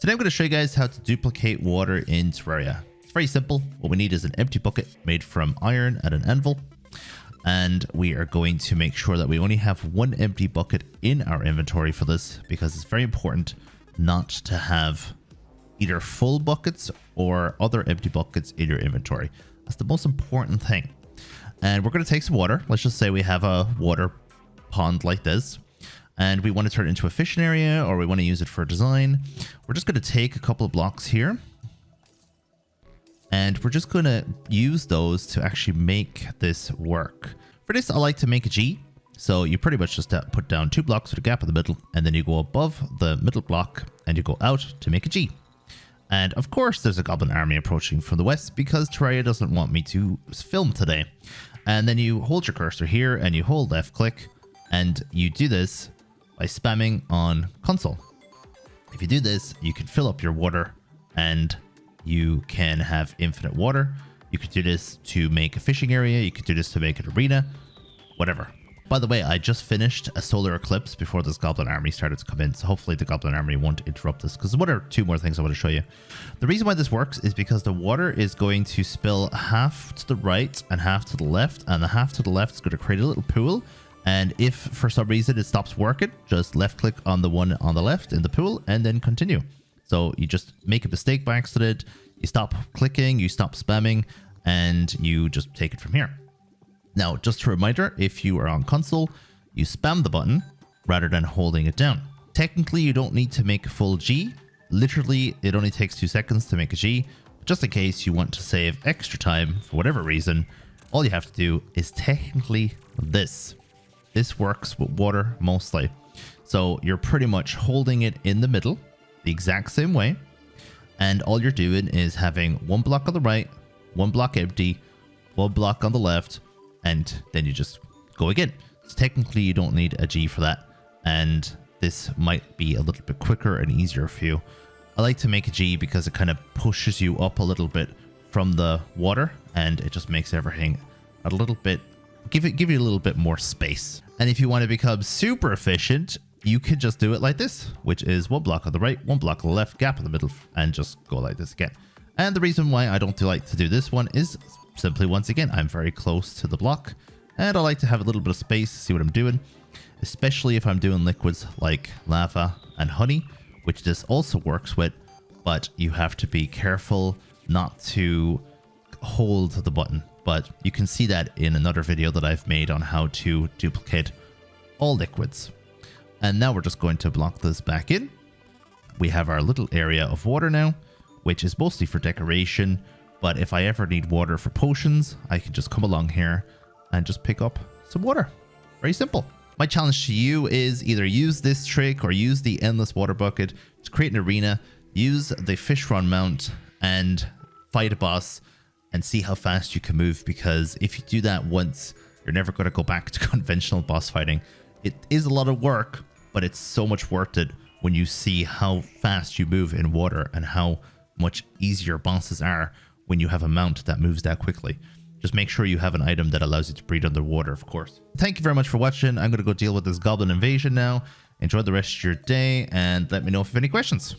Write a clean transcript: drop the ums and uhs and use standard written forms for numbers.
Today I'm going to show you guys how to duplicate water in Terraria. It's very simple. What we need is an empty bucket made from iron and an anvil. And we are going to make sure that we only have one empty bucket in our inventory for this, because it's very important not to have either full buckets or other empty buckets in your inventory. That's the most important thing. And we're going to take some water. Let's just say we have a water pond like this, and we want to turn it into a fishing area, or we want to use it for design. We're just going to take a couple of blocks here, and we're just going to use those to actually make this work. For this, I like to make a G. So you pretty much just put down 2 blocks with a gap in the middle, and then you go above the middle block and you go out to make a G. And of course, there's a goblin army approaching from the west because Terraria doesn't want me to film today. And then you hold your cursor here and you hold left click, and you do this by spamming on console. If you do this, you can fill up your water and you can have infinite water. You could do this to make a fishing area. You could do this to make an arena, whatever. By the way, I just finished a solar eclipse before this goblin army started to come in. So hopefully the goblin army won't interrupt this, because what are 2 more things I want to show you. The reason why this works is because the water is going to spill half to the right and half to the left, and the half to the left is going to create a little pool. And if for some reason it stops working, just left click on the one on the left in the pool and then continue. So you just make a mistake by accident, you stop clicking, you stop spamming, and you just take it from here. Now, just a reminder, if you are on console, you spam the button rather than holding it down. Technically, you don't need to make a full G. Literally, it only takes 2 seconds to make a G. Just in case you want to save extra time for whatever reason, all you have to do is technically this. This works with water mostly. So you're pretty much holding it in the middle the exact same way. And all you're doing is having 1 block on the right, 1 block empty, 1 block on the left, and then you just go again. So technically you don't need a G for that. And this might be a little bit quicker and easier for you. I like to make a G because it kind of pushes you up a little bit from the water, and it just makes everything a little bit, give you a little bit more space. And if you want to become super efficient, you can just do it like this, which is 1 block on the right, 1 block on the left, gap in the middle, and just go like this again. And the reason why I don't like to do this one is simply, once again, I'm very close to the block, and I like to have a little bit of space to see what I'm doing, especially if I'm doing liquids like lava and honey, which this also works with, but you have to be careful not to hold the button. But you can see that in another video that I've made on how to duplicate all liquids. And now we're just going to block this back in. We have our little area of water now, which is mostly for decoration. But if I ever need water for potions, I can just come along here and just pick up some water. Very simple. My challenge to you is either use this trick or use the endless water bucket to create an arena, use the fish run mount and fight a boss, and see how fast you can move, because if you do that once, you're never going to go back to conventional boss fighting. It is a lot of work, but it's so much worth it when you see how fast you move in water and how much easier bosses are when you have a mount that moves that quickly. Just make sure you have an item that allows you to breathe underwater, of course. Thank you very much for watching. I'm going to go deal with this goblin invasion now. Enjoy the rest of your day, and let me know if you have any questions.